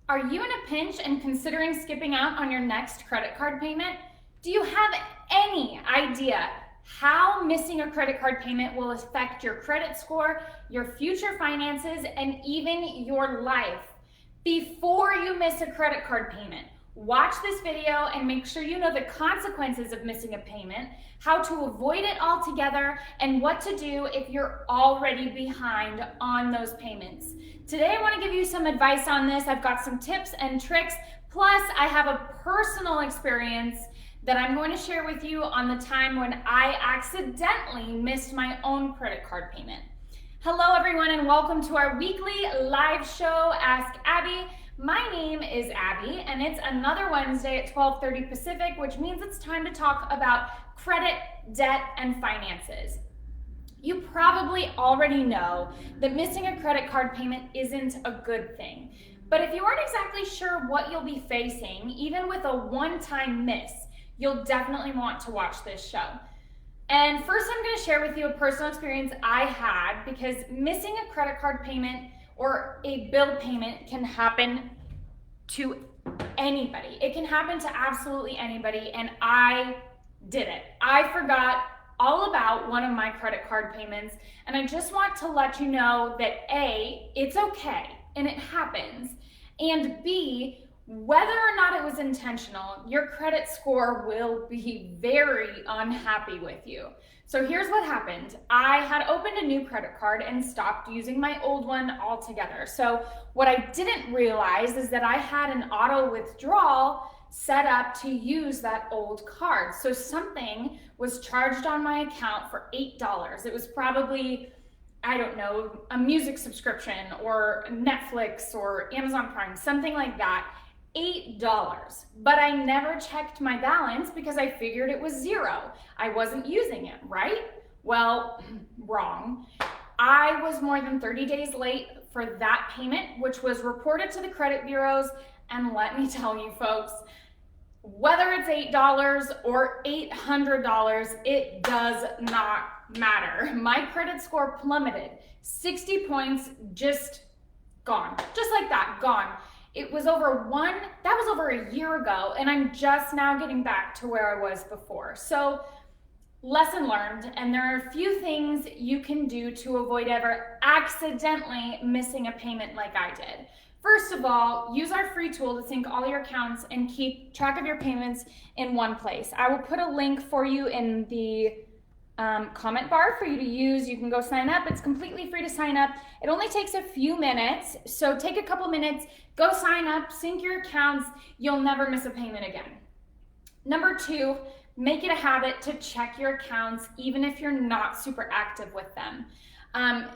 Are you in a pinch and considering skipping out on your next credit card payment? Do you have any idea how missing a credit card payment will affect your credit score, your future finances, and even your life? Before you miss a credit card payment, watch this video and make sure you know the consequences of missing a payment, how to avoid it altogether, and what to do if you're already behind on those payments. Today I want to give you some advice on this. I've got some tips and tricks, plus I have a personal experience that I'm going to share with you on the time when I accidentally missed my own credit card payment. Hello everyone and welcome to our weekly live show, Ask Abby. My name is Abby and it's another Wednesday at 12:30 Pacific, which means it's time to talk about credit, debt, and finances. You probably already know that missing a credit card payment isn't a good thing. But if you aren't exactly sure what you'll be facing, even with a one-time miss, you'll definitely want to watch this show. And first, I'm going to share with you a personal experience I had, because missing a credit card payment or a bill payment can happen to anybody. It can happen to absolutely anybody, and I did it. I forgot all about one of my credit card payments, and I just want to let you know that A, it's okay, and it happens, and B, whether or not it was intentional, your credit score will be very unhappy with you. So here's what happened. I had opened a new credit card and stopped using my old one altogether. So what I didn't realize is that I had an auto withdrawal set up to use that old card. So something was charged on my account for $8. It was probably, I don't know, a music subscription or Netflix or Amazon Prime, something like that. $8, but I never checked my balance because I figured it was zero. I wasn't using it, right? Well, wrong. I was more than 30 days late for that payment, which was reported to the credit bureaus. And let me tell you folks, whether it's $8 or $800, it does not matter. My credit score plummeted 60 points, just gone, just like that, gone. It was that was over a year ago, and I'm just now getting back to where I was before. So lesson learned, and there are a few things you can do to avoid ever accidentally missing a payment like I did. First of all, use our free tool to sync all your accounts and keep track of your payments in one place. I will put a link for you in the comment bar for you to use. You can go sign up. It's completely free to sign up. It only takes a few minutes, so take a couple minutes, go sign up, sync your accounts. You'll never miss a payment again. Number 2, make it a habit to check your accounts even if you're not super active with them.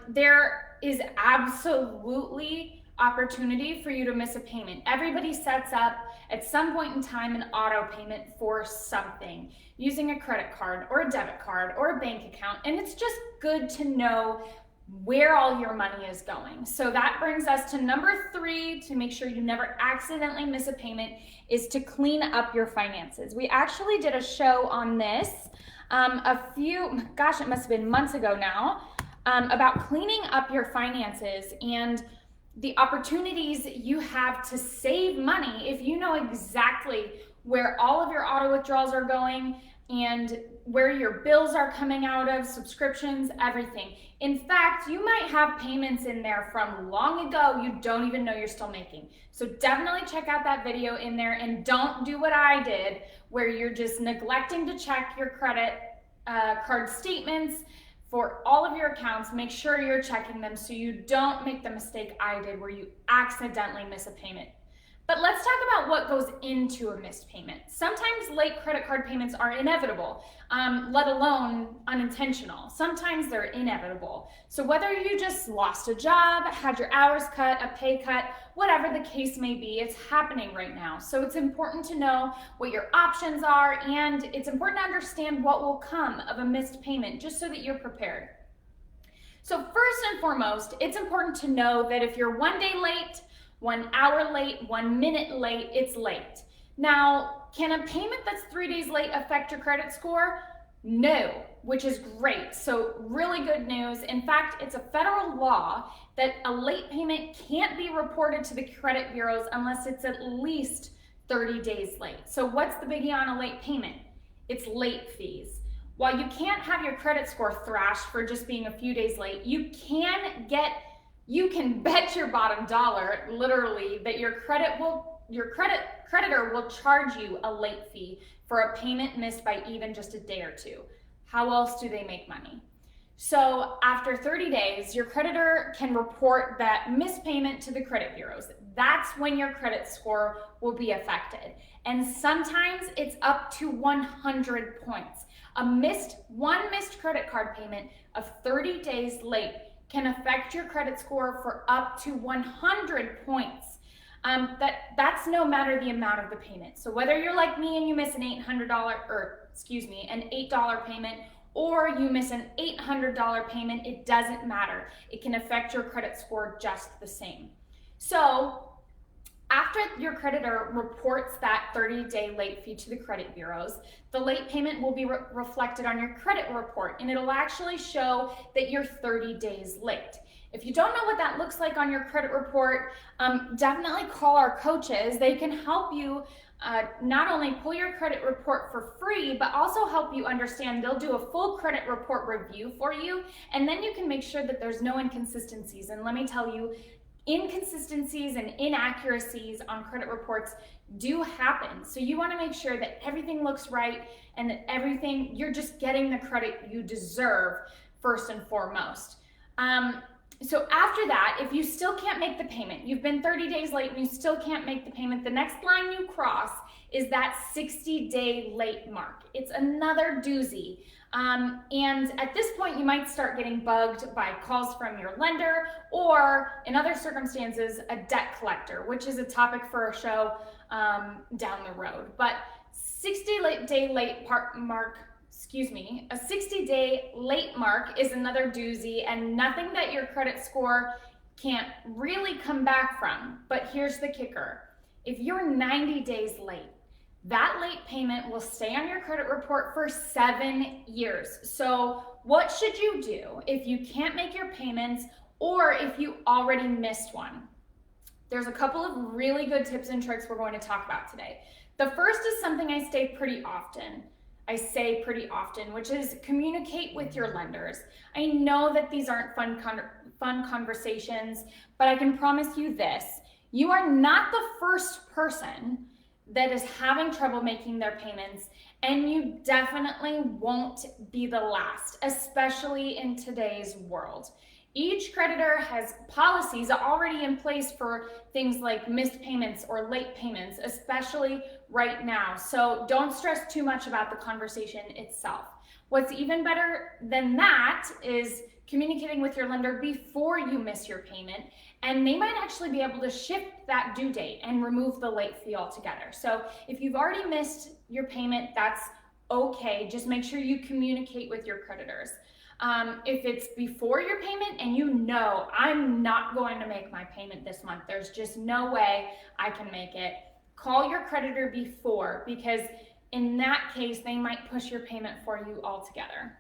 There is absolutely opportunity for you to miss a payment. Everybody sets up at some point in time an auto payment for something using a credit card or a debit card or a bank account, and it's just good to know where all your money is going. So that brings us to number 3, to make sure you never accidentally miss a payment, is to clean up your finances. We actually did a show on this it must have been months ago now, about cleaning up your finances and the opportunities you have to save money if you know exactly where all of your auto withdrawals are going and where your bills are coming out of, subscriptions, everything. In fact, you might have payments in there from long ago you don't even know you're still making. So definitely check out that video in there, and don't do what I did where you're just neglecting to check your credit card statements for all of your accounts. Make sure you're checking them so you don't make the mistake I did where you accidentally miss a payment. But let's talk about what goes into a missed payment. Sometimes late credit card payments are inevitable, let alone unintentional. Sometimes they're inevitable. So whether you just lost a job, had your hours cut, a pay cut, whatever the case may be, it's happening right now. So it's important to know what your options are, and it's important to understand what will come of a missed payment just so that you're prepared. So first and foremost, it's important to know that if you're 1 day late, 1 hour late, 1 minute late, it's late. Now, can a payment that's 3 days late affect your credit score? No, which is great. So really good news. In fact, it's a federal law that a late payment can't be reported to the credit bureaus unless it's at least 30 days late. So what's the biggie on a late payment? It's late fees. While you can't have your credit score thrashed for just being a few days late, you can bet your bottom dollar, literally, that your creditor will charge you a late fee for a payment missed by even just a day or two. How else do they make money? So after 30 days, your creditor can report that missed payment to the credit bureaus. That's when your credit score will be affected. And sometimes it's up to 100 points. One missed credit card payment of 30 days late can affect your credit score for up to 100 points. That's no matter the amount of the payment. So whether you're like me and you miss an an $8 payment, or you miss an $800 payment, it doesn't matter. It can affect your credit score just the same. So after your creditor reports that 30-day late fee to the credit bureaus, the late payment will be reflected on your credit report, and it'll actually show that you're 30 days late. If you don't know what that looks like on your credit report, definitely call our coaches. They can help you not only pull your credit report for free, but also help you understand. They'll do a full credit report review for you, and then you can make sure that there's no inconsistencies. And let me tell you, inconsistencies and inaccuracies on credit reports do happen. So you want to make sure that everything looks right and that you're just getting the credit you deserve first and foremost. So after that, if you still can't make the payment, you've been 30 days late and you still can't make the payment, the next line you cross is that 60-day late mark. It's another doozy. And at this point, you might start getting bugged by calls from your lender, or in other circumstances, a debt collector, which is a topic for a show down the road. But a 60-day late mark is another doozy, and nothing that your credit score can't really come back from. But here's the kicker. If you're 90 days late, that late payment will stay on your credit report for 7 years. So what should you do if you can't make your payments, or if you already missed one? There's a couple of really good tips and tricks we're going to talk about today. The first is something I say pretty often, which is communicate with your lenders. I know that these aren't fun conversations, but I can promise you this: you are not the first person that is having trouble making their payments, and you definitely won't be the last, especially in today's world. Each creditor has policies already in place for things like missed payments or late payments, especially right now. So don't stress too much about the conversation itself. What's even better than that is communicating with your lender before you miss your payment, and they might actually be able to shift that due date and remove the late fee altogether. So if you've already missed your payment, that's okay. Just make sure you communicate with your creditors. If it's before your payment and you know, I'm not going to make my payment this month, there's just no way I can make it, call your creditor before, because in that case, they might push your payment for you altogether.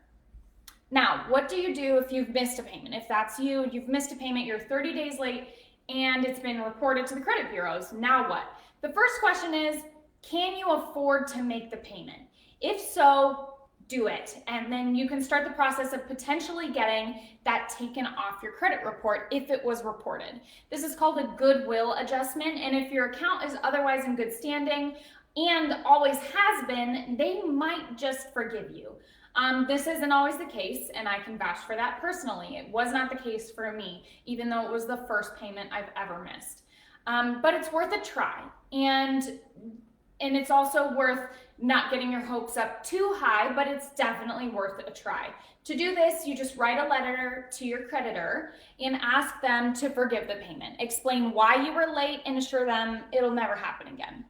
Now, what do you do if you've missed a payment? If that's you, you've missed a payment, you're 30 days late, and it's been reported to the credit bureaus. Now what? The first question is, can you afford to make the payment? If so, do it. And then you can start the process of potentially getting that taken off your credit report if it was reported. This is called a goodwill adjustment, and if your account is otherwise in good standing and always has been, they might just forgive you. This isn't always the case, and I can vouch for that personally. It was not the case for me, even though it was the first payment I've ever missed. But it's worth a try, and it's also worth not getting your hopes up too high, but it's definitely worth a try. To do this, you just write a letter to your creditor and ask them to forgive the payment. Explain why you were late and assure them it'll never happen again.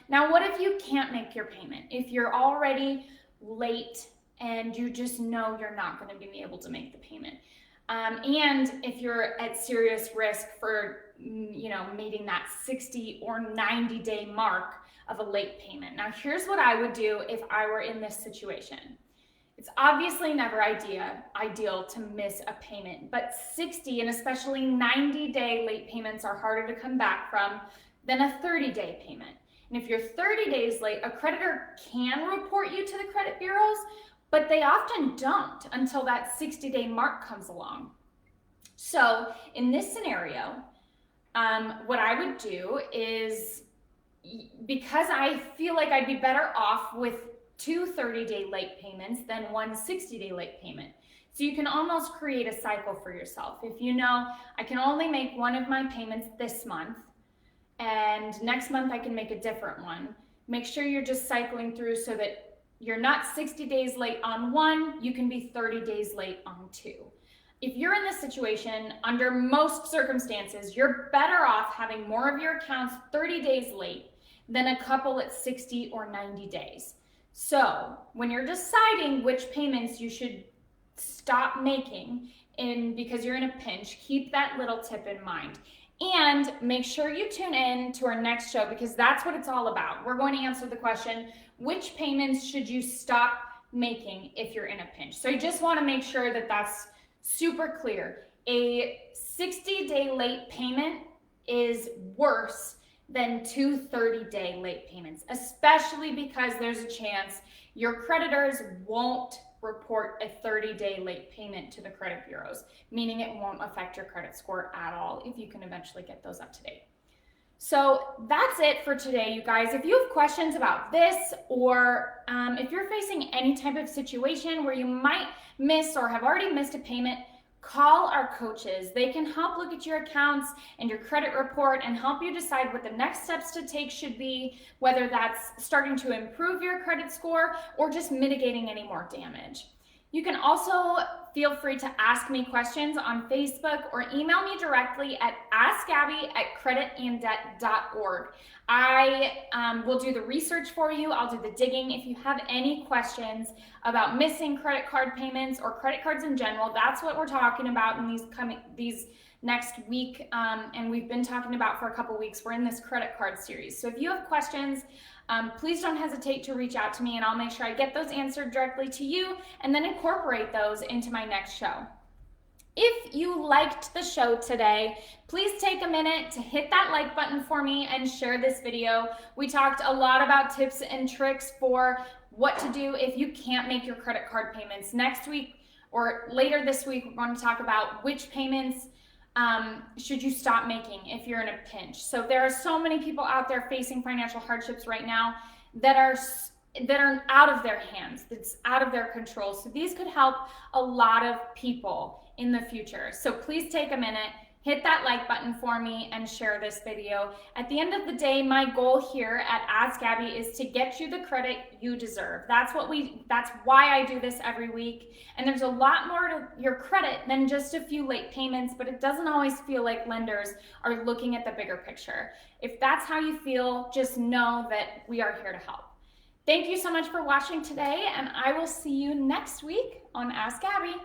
Now, what if you can't make your payment? If you're already late and you just know you're not going to be able to make the payment, and if you're at serious risk for meeting that 60 or 90-day mark of a late payment. Now, here's what I would do if I were in this situation. It's obviously never ideal to miss a payment, but 60 and especially 90-day late payments are harder to come back from than a 30-day payment. And if you're 30 days late, a creditor can report you to the credit bureaus, but they often don't until that 60-day mark comes along. So in this scenario, what I would do is, because I feel like I'd be better off with 2 30-day late payments than 1 60-day late payment. So you can almost create a cycle for yourself. If you know, I can only make one of my payments this month, and next month I can make a different one. Make sure you're just cycling through so that you're not 60 days late on one, you can be 30 days late on 2. If you're in this situation, under most circumstances, you're better off having more of your accounts 30 days late than a couple at 60 or 90 days. So when you're deciding which payments you should stop making because you're in a pinch, keep that little tip in mind. And make sure you tune in to our next show, because that's what it's all about. We're going to answer the question, which payments should you stop making if you're in a pinch? So I just want to make sure that that's super clear. A 60-day late payment is worse than 2 30-day late payments, especially because there's a chance your creditors won't report a 30-day late payment to the credit bureaus, meaning it won't affect your credit score at all if you can eventually get those up to date. So that's it for today, you guys. If you have questions about this, or if you're facing any type of situation where you might miss or have already missed a payment, call our coaches. They can help look at your accounts and your credit report and help you decide what the next steps to take should be, whether that's starting to improve your credit score or just mitigating any more damage. You can also feel free to ask me questions on Facebook or email me directly at askabby@creditanddebt.org. I will do the research for you. I'll do the digging. If you have any questions about missing credit card payments or credit cards in general, that's what we're talking about in these next week, and we've been talking about for a couple weeks. We're in this credit card series. So if you have questions, please don't hesitate to reach out to me, and I'll make sure I get those answered directly to you and then incorporate those into my next show. If you liked the show today, please take a minute to hit that like button for me and share this video. We talked a lot about tips and tricks for what to do if you can't make your credit card payments. Next week or later this week, we're going to talk about which payments should you stop making if you're in a pinch. So there are so many people out there facing financial hardships right now that are out of their hands, that's out of their control. So these could help a lot of people in the future. So please take a minute, hit that like button for me, and share this video. At the end of the day, my goal here at Ask Abby is to get you the credit you deserve. That's why I do this every week. And there's a lot more to your credit than just a few late payments, but it doesn't always feel like lenders are looking at the bigger picture. If that's how you feel, just know that we are here to help. Thank you so much for watching today, and I will see you next week on Ask Abby.